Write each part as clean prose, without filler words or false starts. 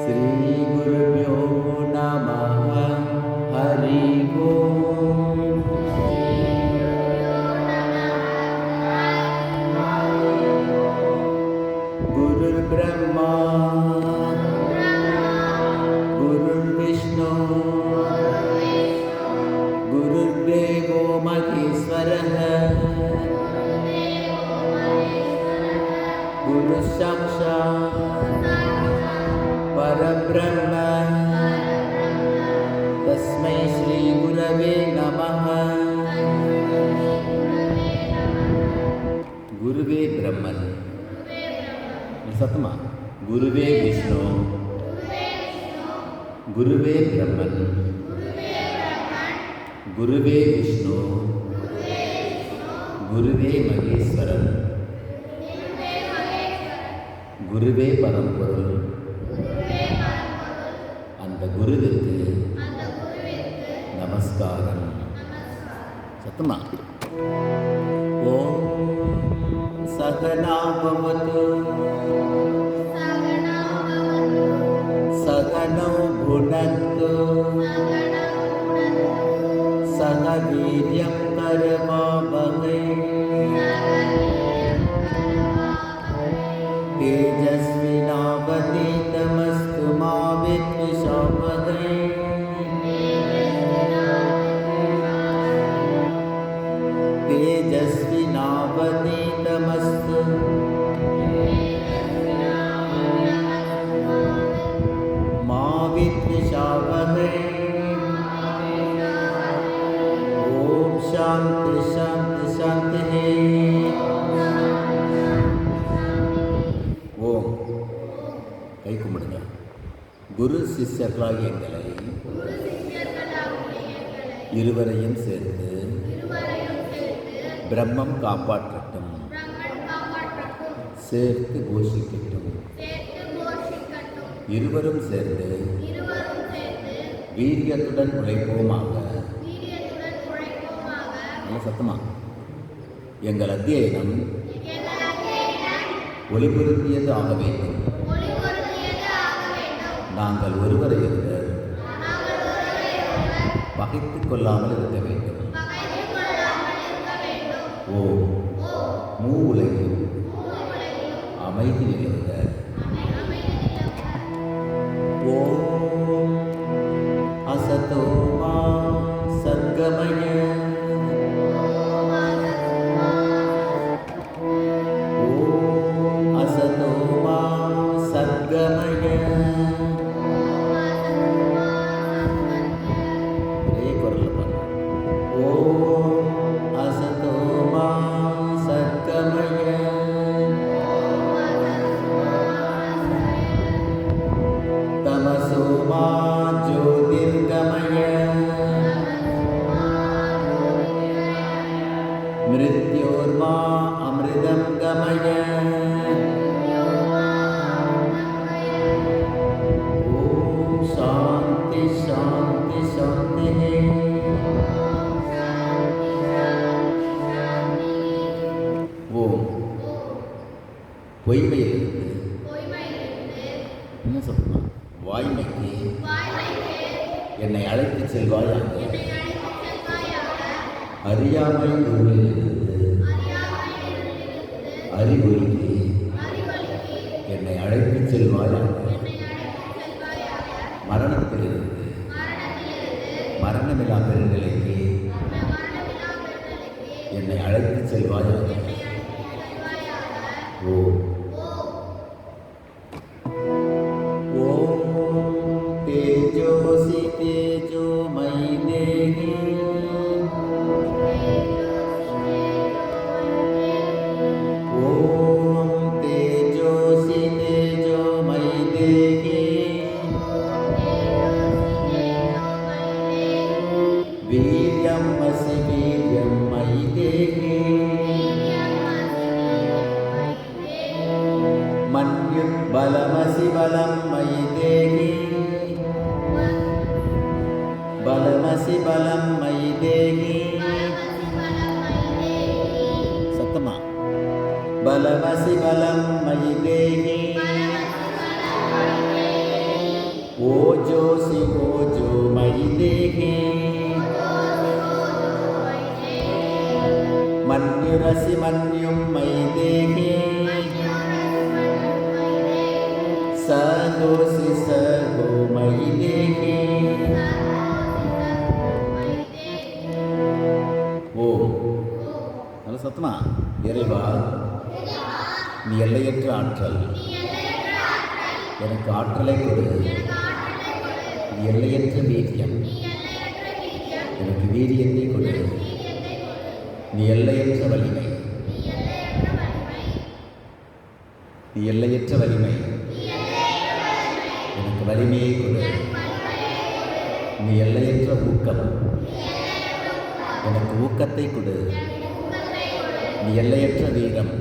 श्रीगुरुभ्यो नमः। हरि ओम्। गुरुर्ब्रह्मा गुरुर्विष्णु गुरुर्देवो महेश्वरः गुरुः साक्षात् परब्रह्म तस्मै श्री गुरवे नमः। गुरुवे ब्रह्मन् सतमा गुरुवे विष्णु गुरुवे ब्रह्मन् गुरुवे विष्णु गुरुवे महेश्वरन् குருவே பரம்பொருள். அந்த குருவிற்கு நமஸ்காரம். சத்தமா ஓம் சகனா பவது சகனோ புனக்து சக வீர்யம் கரவாவஹை तेजस्विनावधीतमस्तु मा विद्विषावहै। तेजस्विनावधीतमस्तु मा विद्विषावहै। ओम शांति शांति शांति। கை கும்பிடுங்க. குரு சிஷ்யர்களாகிய எங்களை இருவரையும் சேர்த்து பிரம்மம் காப்பாற்றட்டும், சேர்த்து போஷிக்கட்டும். இருவரும் சேர்ந்து வீரியத்துடன் உழைப்போமாக. சத்தமா எங்கள் அத்தியனம் ஒளிபுறுத்தியது ஆக வேண்டும். நாங்கள் ஒருவரை ஒருவர் பகைத்துக் கொள்ளாமல் இருக்க வேண்டும். ஓ மூ உலகில் அமைதி நிலவுக. ஓம் அசதோ மா சத்கமய ஓம் அசதோ மா சத்கமய. मृत्योर्मा अमृतं गमय। ओम शांति शांति शांति। ओम பொய்மையிலிருந்து என்ன சொல்லணும், வாய்மைக்கு என்னை அழைத்து செல்வாயாக. அறியாமை இருளிலிருந்து அறிவொளிக்கு என்னை அழைத்து செல்வாயாக. மரணத்திலிருந்து மரணமில்லா பெருநிலைக்கு என்னை அழைத்து செல்வாயாக. ஓம் தேஜோசி தேஜோமயி தேவி वीर्यमसि वीर्यं मयि देहि। मन्युबलमसि बलं मयि देहि। बलमसि बलं मयि देहि। सत्तमा बलमसि बलं मयि देहि। ओजोसि ओजो मयि देहि मन्युरसि मन्युं मयि देहि सहोसि सहो मयि देहि ஓம். நல்ல சத்தமா. இறைவா, நீ எல்லையற்ற ஆற்றல், எனக்கு ஆற்றலை கொடு. நீ எல்லையற்ற வீரியம், எனக்கு வீரியத்தை கொடு. நீ எல்லையற்ற வலிமை, நீ எல்லையற்ற வலிமை, எனக்கு வலிமையை கொடு. நீ எல்லையற்ற ஊக்கம், எனக்கு ஊக்கத்தை கொடு. நீ எல்லையற்ற வீரம்,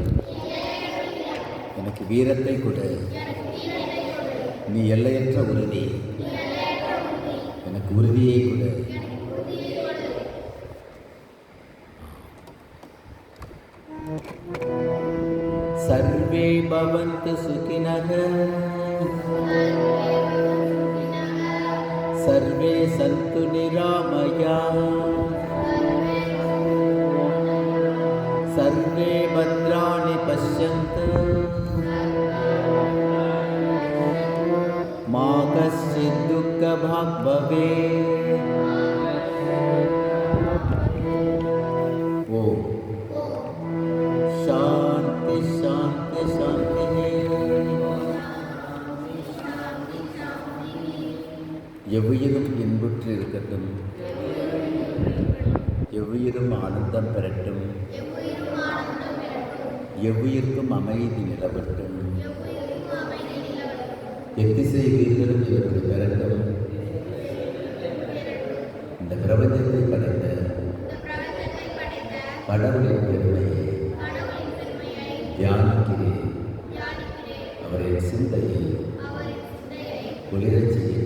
எனக்கு வீரத்தை கொடு. நீ எல்லையற்ற உறுதி, எனக்கு உறுதியை கொடு. சர்வே பவந்து சுகினः சர்வே சந்து நிராமயாः सर्वे भद्राणि पश्यन्तु मा कश्चित् दुःखभाग् भवेत्। ओम शांति शांति शांति। எவ்வுயிரும் இன்புற்று இருக்கட்டும், எவ்வுயிரும் ஆனந்தம் பெறட்டும், எவ்வுயிர்க்கும் அமைதி நிலவட்டும், எத்திசை உயிர்களும் இவற்றை பெறட்டும். இந்த பிரபஞ்சத்தை படைத்த கடவுளின் பெருமையை தியானிக்கிறேன். அவரின் சிந்தையை குளிரச் செய்ய